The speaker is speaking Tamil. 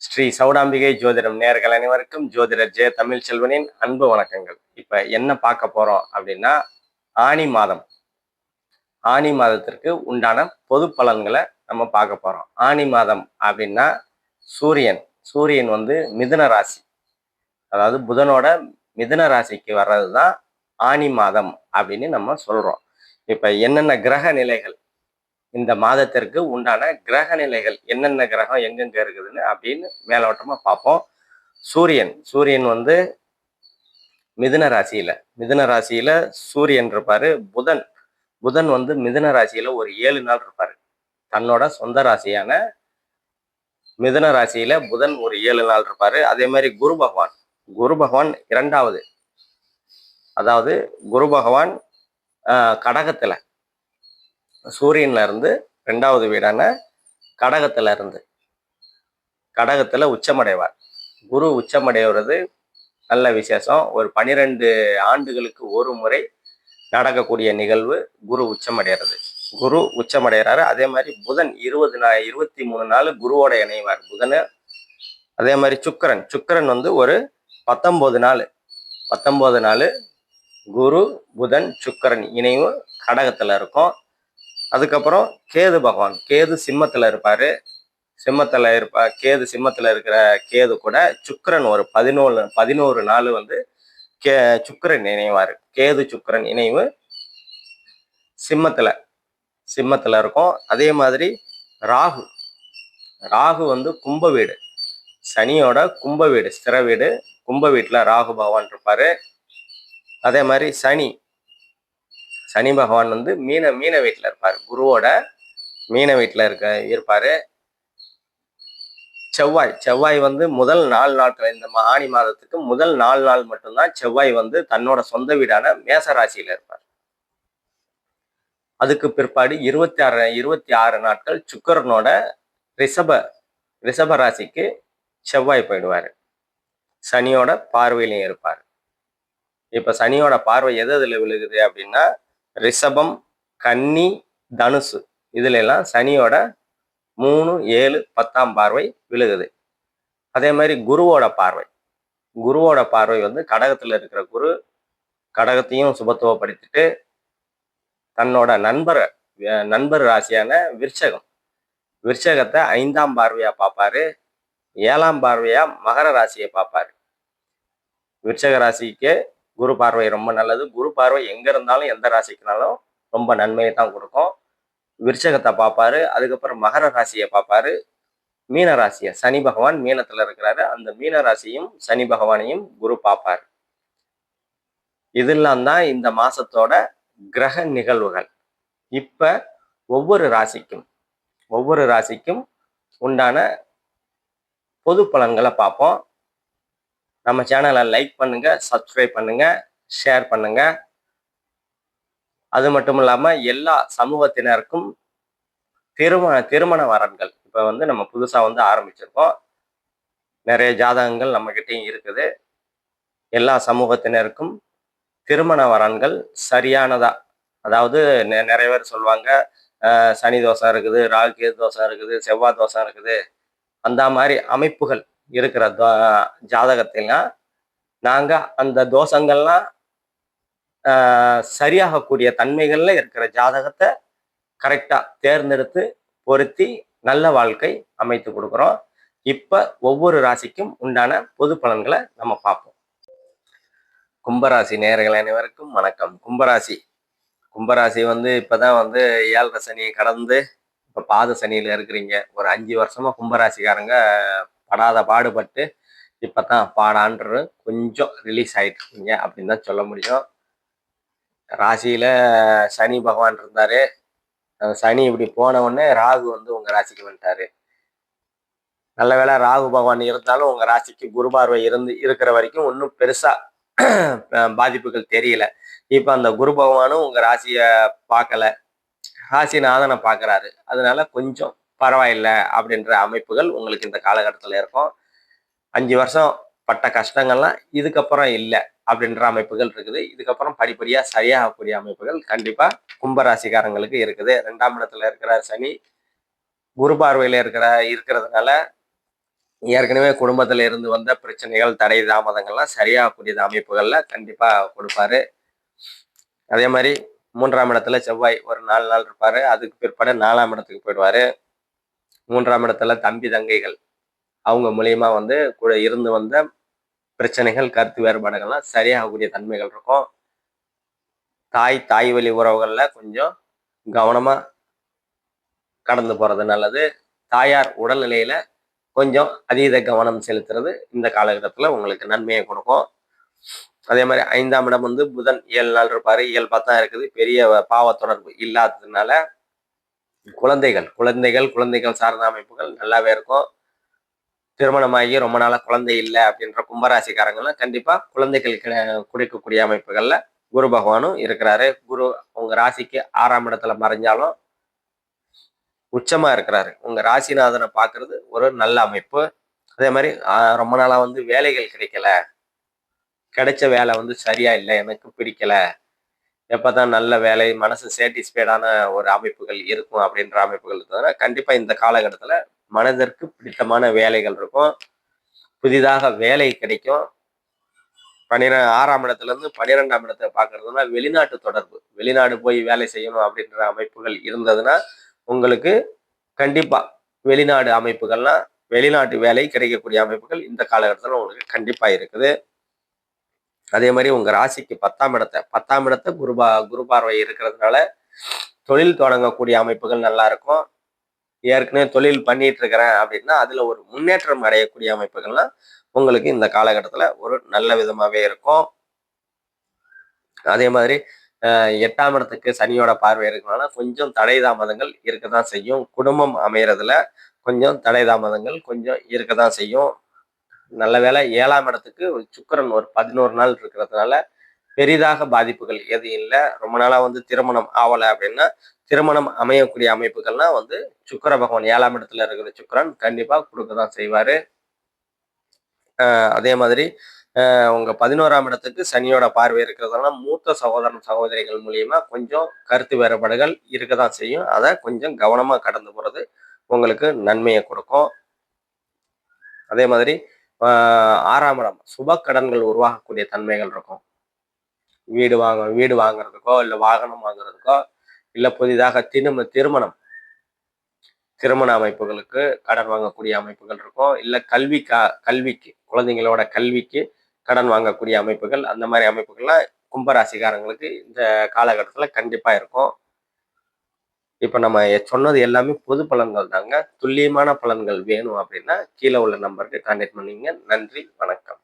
ஸ்ரீ சௌடாம்பிகை ஜோதிடம் நேயர்கள் அனைவருக்கும் ஜோதிடர் ஜெய தமிழ் செல்வனின் அன்பு வணக்கங்கள். இப்ப என்ன பார்க்க போறோம் அப்படின்னா, ஆனி மாதம். ஆனி மாதத்திற்கு உண்டான பொது பலன்களை நம்ம பார்க்க போறோம். ஆனி மாதம் அப்படின்னா சூரியன் சூரியன் வந்து மிதுன ராசி, அதாவது புதனோட மிதுன ராசிக்கு வர்றதுதான் ஆனி மாதம் அப்படின்னு நம்ம சொல்றோம். இப்ப என்னென்ன கிரக நிலைகள், இந்த மாதத்திற்கு உண்டான கிரக நிலைகள் என்னென்ன கிரகம் எங்கெங்க இருக்குதுன்னு அப்படின்னு மேலோட்டமா பார்ப்போம். சூரியன் வந்து மிதுன ராசியில சூரியன் இருப்பாரு. புதன் வந்து மிதுன ராசியில ஒரு 7 நாள் இருப்பாரு. தன்னோட சொந்த ராசியான மிதுன ராசியில புதன் ஒரு 7 நாள் இருப்பாரு. அதே மாதிரி குரு பகவான் இரண்டாவது, அதாவது குரு பகவான் கடகத்துல, சூரியன்ல இருந்து 2வது வீடான கடகத்துல உச்சமடைவார். குரு உச்சமடைவது நல்ல விசேஷம். ஒரு 12 ஆண்டுகளுக்கு ஒரு முறை நடக்கக்கூடிய நிகழ்வு குரு உச்சமடைகிறாரு. அதே மாதிரி புதன் 23 நாள் குருவோட இணைவார் புதன். அதே மாதிரி சுக்கிரன் வந்து ஒரு 19 நாள் குரு புதன் சுக்கிரன் இணைவு கடகத்துல இருக்கும். அதுக்கப்புறம் கேது சிம்மத்துல இருப்பாரு. கேது சிம்மத்துல இருக்கிற கேது கூட சுக்கிரன் ஒரு 11 நாள் வந்து சுக்கிரன் இணைவாரு. கேது சுக்கிரன் இணைவு சிம்மத்துல இருக்கும். அதே மாதிரி ராகு வந்து கும்ப வீடு, சனியோட கும்ப வீடு, ஸ்திர வீடு, கும்ப வீட்டுல ராகு பகவான் இருப்பாரு. அதே மாதிரி சனி பகவான் வந்து மீன வீட்டுல இருப்பாரு. குருவோட மீன வீட்டுல இருப்பாரு. செவ்வாய் வந்து முதல் 4 நாட்கள், இந்த ஆனி மாதத்துக்கு முதல் 4 நாள் மட்டும்தான் செவ்வாய் வந்து தன்னோட சொந்த வீடான மேச ராசியில இருப்பார். அதுக்கு பிற்பாடு 26 நாட்கள் சுக்கிரனோட ரிஷப ராசிக்கு செவ்வாய் போயிடுவாரு. சனியோட பார்வையிலையும் இருப்பார். இப்ப சனியோட பார்வை எதுல விழுகுது அப்படின்னா, ரிஷபம், கன்னி, தனுசு, இதுல எல்லாம் சனியோட 3, 7, 10ஆம் பார்வை விழுகுது. அதே மாதிரி குருவோட பார்வை வந்து கடகத்துல இருக்கிற குரு கடகத்தையும் சுபத்துவப்படுத்திட்டு தன்னோட நண்பர் ராசியான விருச்சகத்தை 5ஆம் பார்வையா பார்ப்பாரு. 7ஆம் பார்வையா மகர ராசியை பார்ப்பாரு. விருச்சக ராசிக்கு குரு பார்வை ரொம்ப நல்லது. குரு பார்வை எங்க இருந்தாலும் எந்த ராசிக்குனாலும் ரொம்ப நன்மையை தான் கொடுக்கும். விருச்சகத்தை பார்ப்பாரு. அதுக்கப்புறம் மகர ராசியை பார்ப்பாரு. மீன ராசியை, சனி பகவான் மீனத்துல இருக்கிறாரு, அந்த மீன ராசியும் சனி பகவானையும் குரு பார்ப்பாரு. இதெல்லாம் தான் இந்த மாசத்தோட கிரக நிகழ்வுகள். இப்ப ஒவ்வொரு ராசிக்கும் உண்டான பொது பலன்களை பார்ப்போம். நம்ம சேனலை லைக் பண்ணுங்க, சப்ஸ்கிரைப் பண்ணுங்க, ஷேர் பண்ணுங்க. அது மட்டும் இல்லாம எல்லா சமூகத்தினருக்கும் திருமண வரன்கள் இப்ப வந்து நம்ம புதுசா வந்து ஆரம்பிச்சிருக்கோம். நிறைய ஜாதகங்கள் நம்ம கிட்டையும் இருக்குது. எல்லா சமூகத்தினருக்கும் திருமண வரன்கள் சரியானதா, அதாவது நிறைய பேர் சொல்லுவாங்க சனி தோஷம் இருக்குது, ராகு கேது தோஷம் இருக்குது, செவ்வாய் தோஷம் இருக்குது, அந்த மாதிரி அமைப்புகள் இருக்கிற ஜாதகத்திலாம் நாங்க அந்த தோஷங்கள்லாம் சரியாகக்கூடிய தன்மைகள்ல இருக்கிற ஜாதகத்தை கரெக்டா தேர்ந்தெடுத்து பொருத்தி நல்ல வாழ்க்கை அமைத்து கொடுக்குறோம். இப்ப ஒவ்வொரு ராசிக்கும் உண்டான பொது பலன்களை நம்ம பார்ப்போம். கும்பராசி நேயர்கள் அனைவருக்கும் வணக்கம். கும்பராசி வந்து இப்பதான் வந்து 7.5 சனியை கடந்து இப்ப பாத சனியில இருக்கிறீங்க. ஒரு 5 வருஷமா கும்பராசிக்காரங்க படாத பாடுபட்டு இப்பதான் பாடான்று கொஞ்சம் ரிலீஸ் ஆயிட்டு இருக்கீங்க அப்படின்னு தான் சொல்ல முடியும். ராசியில சனி பகவான் இருந்தாரு. சனி இப்படி போன உடனே ராகு வந்து உங்க ராசிக்கு வந்துட்டாரு. நல்ல வேளை ராகு பகவான் இருந்தாலும் உங்க ராசிக்கு குரு பார்வை இருக்கிற வரைக்கும் ஒன்றும் பெருசா பாதிப்புகள் தெரியல. இப்ப அந்த குரு பகவானும் உங்க ராசிய பார்க்கல, ராசிநாதனை பார்க்கறாரு. அதனால கொஞ்சம் பரவாயில்லை அப்படின்ற அமைப்புகள் உங்களுக்கு இந்த காலகட்டத்துல இருக்கும். 5 வருஷம் பட்ட கஷ்டங்கள்லாம் இதுக்கப்புறம் இல்லை அப்படின்ற அமைப்புகள் இருக்குது. இதுக்கப்புறம் படிப்படியா சரியாகக்கூடிய அமைப்புகள் கண்டிப்பா கும்பராசிக்காரங்களுக்கு இருக்குது. 2ஆம் இடத்துல இருக்கிற சனி குரு பார்வையில இருக்கிறதுனால ஏற்கனவே குடும்பத்துல இருந்து வந்த பிரச்சனைகள், தடை தாமதங்கள்லாம் சரியாகக்கூடிய அமைப்புகள்ல கண்டிப்பா கொடுப்பாரு. அதே மாதிரி 3ஆம் இடத்துல செவ்வாய் ஒரு 4 நாள் இருப்பாரு. அதுக்கு பிற்பாடு 4ஆம் இடத்துக்கு போயிடுவாரு. 3ஆம் இடத்துல தம்பி, தங்கைகள் அவங்க மூலியமா வந்து கூட இருந்து வந்த பிரச்சனைகள், கருத்து வேறுபாடுகள்லாம் சரியாகக்கூடிய தன்மைகள் இருக்கும். தாய் வழி உறவுகள்ல கொஞ்சம் கவனமா கடந்து போறது நல்லது. தாயார் உடல்நிலையில கொஞ்சம் அதீத கவனம் செலுத்துறது இந்த காலகட்டத்துல உங்களுக்கு நன்மையை கொடுக்கும். அதே மாதிரி 5ஆம் இடம் வந்து புதன் 7 நாள் இருப்பாரு. இயல்பா தான் இருக்குது. பெரிய பாவ தொடர்பு இல்லாததுனால குழந்தைகள் சார்ந்த அமைப்புகள் நல்லாவே இருக்கும். திருமணமாகி ரொம்ப நாளா குழந்தை இல்ல அப்படின்ற கும்பராசிக்காரங்கலாம் கண்டிப்பா குழந்தைகள் கிடைக்கக்கூடிய அமைப்புகள்ல குரு பகவானும் இருக்கிறாரு. குரு உங்க ராசிக்கு 6ஆம் இடத்துல மறைஞ்சாலும் உச்சமா இருக்கிறாரு. உங்க ராசிநாதனை பார்க்கிறது ஒரு நல்ல அமைப்பு. அதே மாதிரி ரொம்ப நாளா வந்து வேலைகள் கிடைக்கல. கிடைச்ச வேலை வந்து சரியா இல்ல. எனக்கு பிடிக்கல. எப்பதான் நல்ல வேலை, மனசு சேட்டிஸ்ஃபைடான ஒரு அமைப்புகள் இருக்கும் அப்படின்ற அமைப்புகள் இருந்ததுன்னா, கண்டிப்பா இந்த காலகட்டத்துல மனதிற்கு பிடித்தமான வேலைகள் இருக்கும். புதிதாக வேலை கிடைக்கும். 6ஆம் இடத்துல இருந்து 12ஆம் இடத்தை பார்க்கறதுனா வெளிநாட்டு தொடர்பு. வெளிநாடு போய் வேலை செய்யணும் அப்படின்ற அமைப்புகள் இருந்ததுன்னா, உங்களுக்கு கண்டிப்பா வெளிநாடு அமைப்புகள்லாம் வெளிநாட்டு வேலை கிடைக்கக்கூடிய அமைப்புகள் இந்த காலகட்டத்துல உங்களுக்கு கண்டிப்பா இருக்குது. அதே மாதிரி உங்க ராசிக்கு 10ஆம் இடத்தை குரு பார்வை இருக்கிறதுனால தொழில் தொடங்கக்கூடிய அமைப்புகள் நல்லா இருக்கும். ஏற்கனவே தொழில் பண்ணிட்டு இருக்கிறேன் அப்படின்னா அதுல ஒரு முன்னேற்றம் அடையக்கூடிய அமைப்புகள்லாம் உங்களுக்கு இந்த காலகட்டத்துல ஒரு நல்ல விதமாவே இருக்கும். அதே மாதிரி 8ஆம் இடத்துக்கு சனியோட பார்வை இருக்கிறதுனால கொஞ்சம் தடை தாமதங்கள் இருக்கதான் செய்யும். குடும்பம் அமையறதுல கொஞ்சம் தடை தாமதங்கள் கொஞ்சம் இருக்கதான் செய்யும். நல்ல வேளை 7ஆம் இடத்துக்கு சுக்கிரன் ஒரு 11 நாள் இருக்கிறதுனால பெரிதாக பாதிப்புகள் எதுவும் இல்ல. ரொம்ப நாளா வந்து திருமணம் ஆவல அப்படின்னா, திருமணம் அமையக்கூடிய அமைப்புகள்லாம் வந்து சுக்கிர பகவான் 7ஆம் இடத்துல இருக்கிற சுக்கிரன் கண்டிப்பா குடுக்க தான் செய்வாரு. அதே மாதிரி உங்க 11ஆம் இடத்துக்கு சனியோட பார்வை இருக்கிறதுனால மூத்த சகோதரன், சகோதரிகள் மூலியமா கொஞ்சம் கருத்து வேறுபாடுகள் இருக்க தான் செய்யும். அத கொஞ்சம் கவனமா கடந்து போறது உங்களுக்கு நன்மையை கொடுக்கும். அதே மாதிரி 6ஆம் இடம் சுப கடன்கள் உருவாகக்கூடிய தன்மைகள் இருக்கும். வீடு வாங்குறதுக்கோ, இல்ல வாகனம் வாங்குறதுக்கோ, இல்ல புதிதாக திருமணம் திருமண அமைப்புகளுக்கு கடன் வாங்கக்கூடிய அமைப்புகள் இருக்கும். இல்ல கல்விக்கு குழந்தைங்களோட கல்விக்கு கடன் வாங்கக்கூடிய அமைப்புகள், அந்த மாதிரி அமைப்புகள்லாம் கும்பராசிக்காரங்களுக்கு இந்த காலகட்டத்துல கண்டிப்பா இருக்கும். இப்ப நம்ம சொன்னது எல்லாமே பொது பலன்கள் தாங்க. துல்லியமான பலன்கள் வேணும் அப்படின்னா கீழே உள்ள நம்பருக்கு கான்டாக்ட் பண்ணீங்க. நன்றி, வணக்கம்.